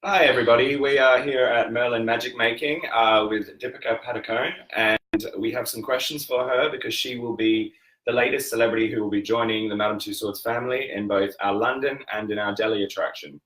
Hi everybody, we are here at Merlin Magic Making with Deepika Padukone, and we have some questions for her because she will be the latest celebrity who will be joining the Madame Tussauds family in both our London and in our Delhi attraction.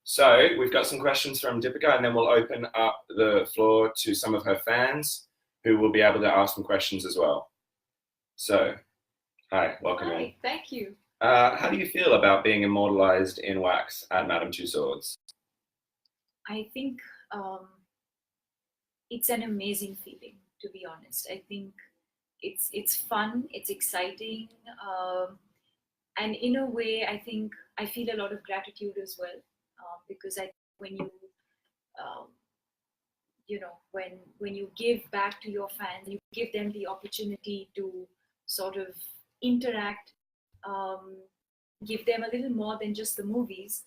So we've got some questions from Deepika, and then we'll open up the floor to some of her fans who will be able to ask some questions as well. So, hi, welcome in. Hi, thank you. How do you feel about being immortalized in wax at Madame Tussauds? I think it's an amazing feeling, to be honest. I think it's fun, it's exciting, and in a way, I think I feel a lot of gratitude as well, because I when um, when you give back to your fans, you give them the opportunity to sort of interact, um, give them a little more than just the movies.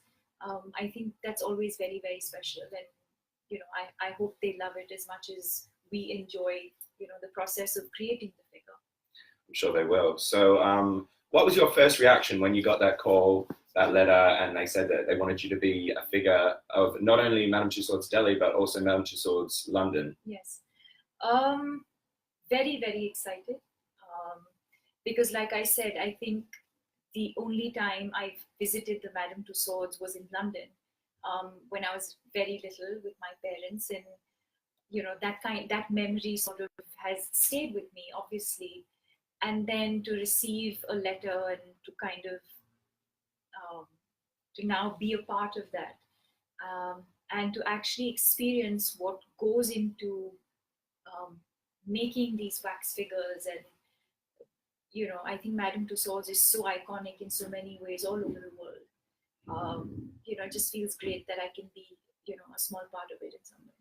I think that's always very, very special, and I hope they love it as much as we enjoy the process of creating the figure. I'm sure they will. So, what was your first reaction when you got that call, that letter, and they said that they wanted you to be a figure of not only Madame Tussauds Delhi, but also Madame Tussauds London? Yes. um, Very, very excited, because like I said, I think the only time I've visited the Madame Tussauds was in London, when I was very little with my parents, and that memory sort of has stayed with me, obviously. And then to receive a letter and to kind of um, to now be a part of that, and to actually experience what goes into um, making these wax figures. And I think Madame Tussauds is so iconic in so many ways all over the world. It just feels great that I can be a small part of it in some way.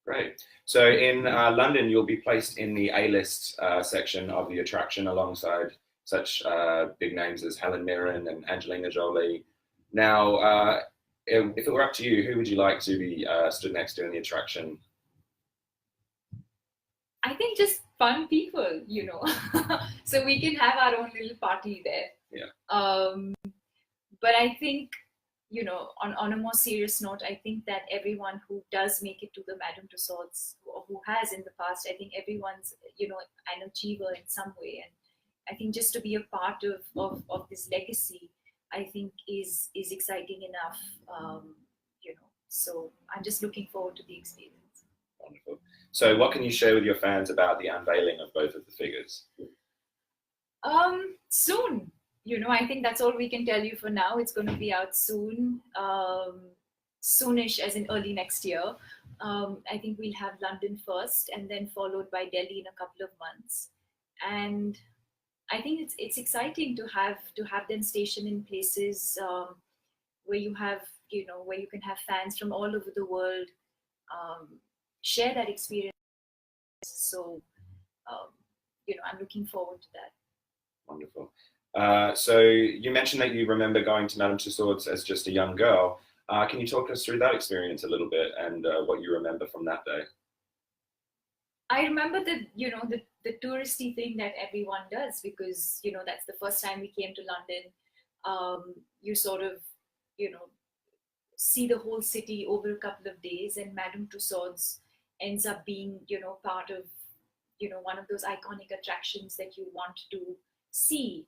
Great. So, in London, you'll be placed in the A-list section of the attraction alongside such big names as Helen Mirren and Angelina Jolie. Now, if it were up to you, who would you like to be stood next to in the attraction? I think just fun people, so we can have our own little party there. Yeah. But I think, on a more serious note, I think that everyone who does make it to the Madame Tussauds, who has in the past, I think everyone's, an achiever in some way. And I think just to be a part of this legacy, I think is exciting enough. So I'm just looking forward to the experience. Wonderful. So, what can you share with your fans about the unveiling of both of the figures? Soon. I think that's all we can tell you for now. It's going to be out soon, soonish, as in early next year. I think we'll have London first, and then followed by Delhi in a couple of months. And I think it's exciting to have them stationed in places, where you have where you can have fans from all over the world, um, share that experience. So um, I'm looking forward to that. Wonderful. So you mentioned that you remember going to Madame Tussauds as just a young girl. Can you talk us through that experience a little bit and what you remember from that day? I remember the touristy thing that everyone does, because that's the first time we came to London. You sort of you know see the whole city over a couple of days, and Madame Tussauds ends up being part of one of those iconic attractions that you want to see,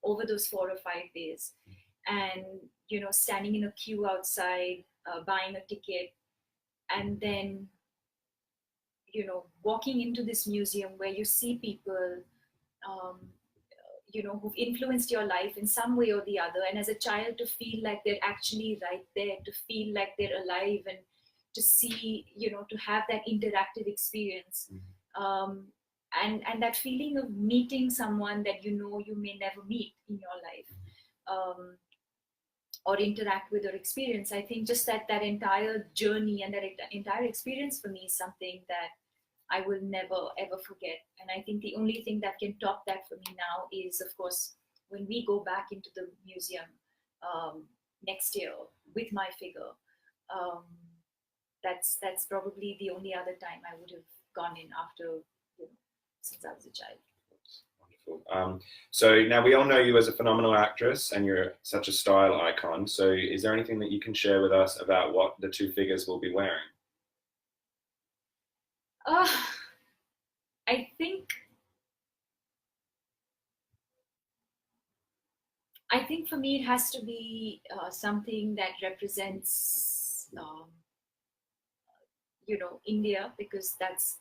over those 4 or 5 days. And standing in a queue outside, buying a ticket, and then walking into this museum where you see people, um, who've influenced your life in some way or the other, and as a child to feel like they're actually right there, to feel like they're alive, and to see, to have that interactive experience. um, and that feeling of meeting someone that you may never meet in your life, um, or interact with or experience. I think just that entire journey and that entire experience for me is something that I will never ever forget. And I think the only thing that can top that for me now is, of course, when we go back into the museum, next year with my figure. Um, that's probably the only other time I would have gone in after, since I was a child. So now we all know you as a phenomenal actress and you're such a style icon. So is there anything that you can share with us about what the two figures will be wearing? I think for me it has to be something that represents India, because that's,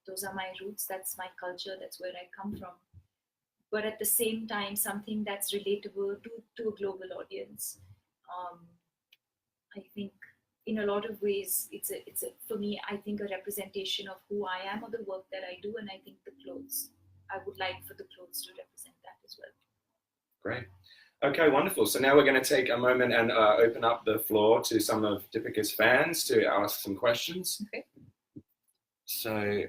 those are my roots, that's my culture, that's where I come from. But at the same time, something that's relatable to a global audience. I think in a lot of ways, it's a for me, I think a representation of who I am or the work that I do, and I think the clothes, I would like for the clothes to represent that as well. Great. Okay, wonderful. So now we're going to take a moment and open up the floor to some of Deepika's fans to ask some questions. Okay. So,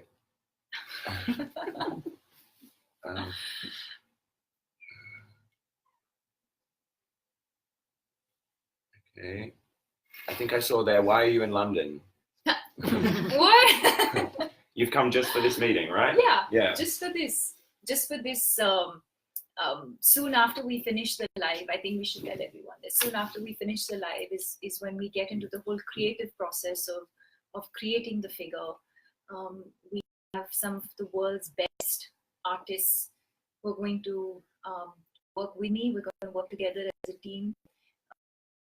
okay. I think I saw there, why are you in London? What? You've come just for this meeting, right? Yeah. Just for this. Soon after we finish the live, I think we should tell everyone that soon after we finish the live is when we get into the whole creative process of creating the figure. We have some of the world's best artists who are going to work with me. We're going to work together as a team.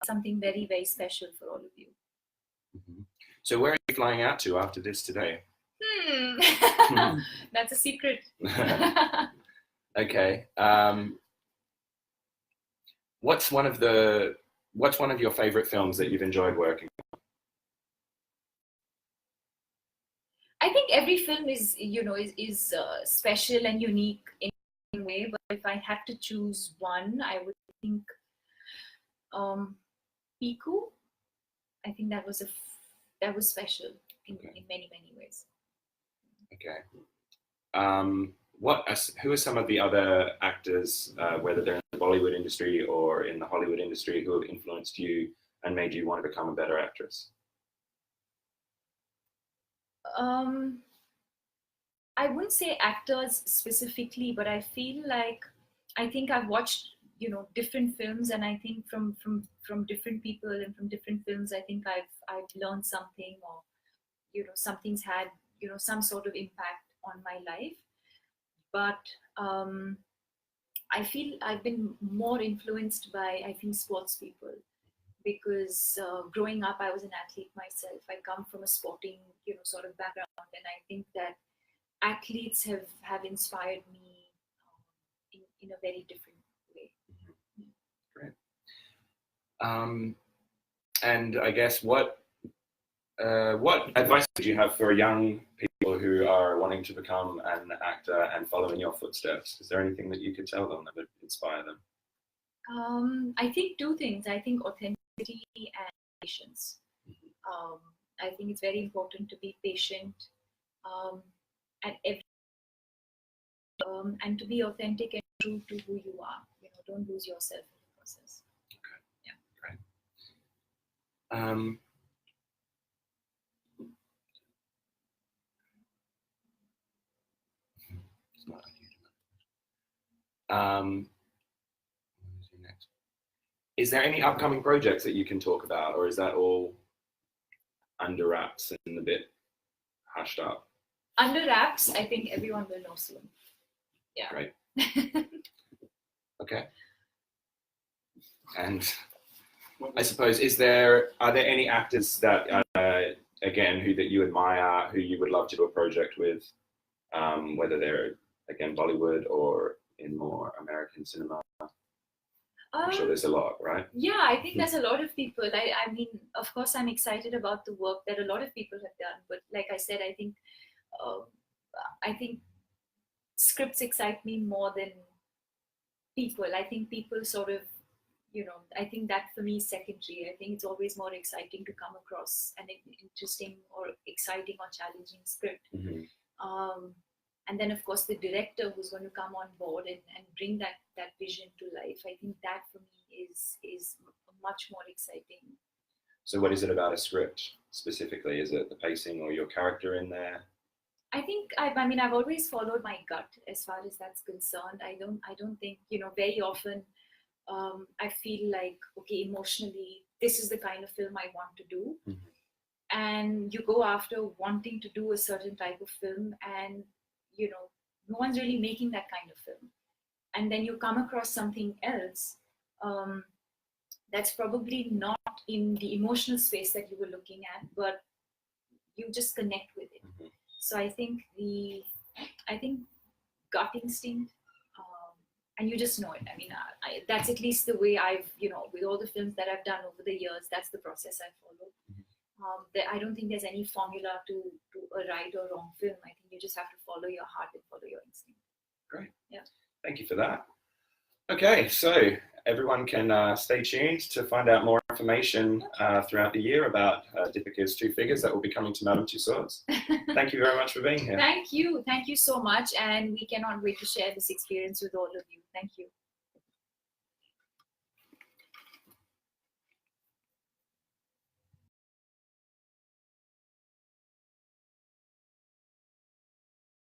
Something very, very special for all of you. Mm-hmm. So where are you flying out to after this today? That's a secret. Okay. What's one of your favorite films that you've enjoyed working on? I think every film is special and unique in a way. But if I had to choose one, I would think Piku. I think that was special in many, many ways. Okay. Who are some of the other actors, whether they're in the Bollywood industry or in the Hollywood industry, who have influenced you and made you want to become a better actress? I wouldn't say actors specifically, but I feel like I think I've watched different films, and I think from different people and from different films, I think I've learned something, or something's had some sort of impact on my life. But I feel I've been more influenced by, I think, sports people, because growing up I was an athlete myself. I come from a sporting sort of background, and I think that athletes have inspired me in a very different way. Great. And I guess what advice would you have for young people who are wanting to become an actor and follow in your footsteps? Is there anything that you could tell them that would inspire them? I think two things. I think authenticity and patience. I think it's very important to be patient and to be authentic and true to who you are. Don't lose yourself in the process. Okay. Yeah. Great. Is there any upcoming projects that you can talk about, or is that all under wraps and a bit hushed up? Under wraps, I think everyone will know soon. Yeah. Great. Okay. And I suppose, are there any actors that, again, that you admire, who you would love to do a project with, whether they're, again, Bollywood or in more American cinema? I'm sure there's a lot, right? Yeah, I think there's a lot of people. I mean, of course, I'm excited about the work that a lot of people have done. But like I said, I think scripts excite me more than people. I think people sort of, I think that for me is secondary. I think it's always more exciting to come across an interesting or exciting or challenging script. Mm-hmm. And then, of course, the director who's going to come on board and bring that vision to life. I think that for me is much more exciting. So what is it about a script specifically? Is it the pacing or your character in there? I think I mean I've always followed my gut as far as that's concerned. I don't think, you know, very often I feel like, okay, emotionally this is the kind of film I want to do, and you go after wanting to do a certain type of film, and you know, no one's really making that kind of film, and then you come across something else that's probably not in the emotional space that you were looking at, but you just connect with it. So I think gut instinct, and you just know it. I mean, that's at least the way I've, you know, with all the films that I've done over the years, that's the process I follow. I don't think there's any formula to a right or wrong film. I think you just have to follow your heart and follow your instinct. Great. Yeah. Thank you for that. Okay, so everyone can stay tuned to find out more information throughout the year about Deepika's two figures that will be coming to Madame Tussauds. Thank you very much for being here. Thank you so much, and we cannot wait to share this experience with all of you. Thank you.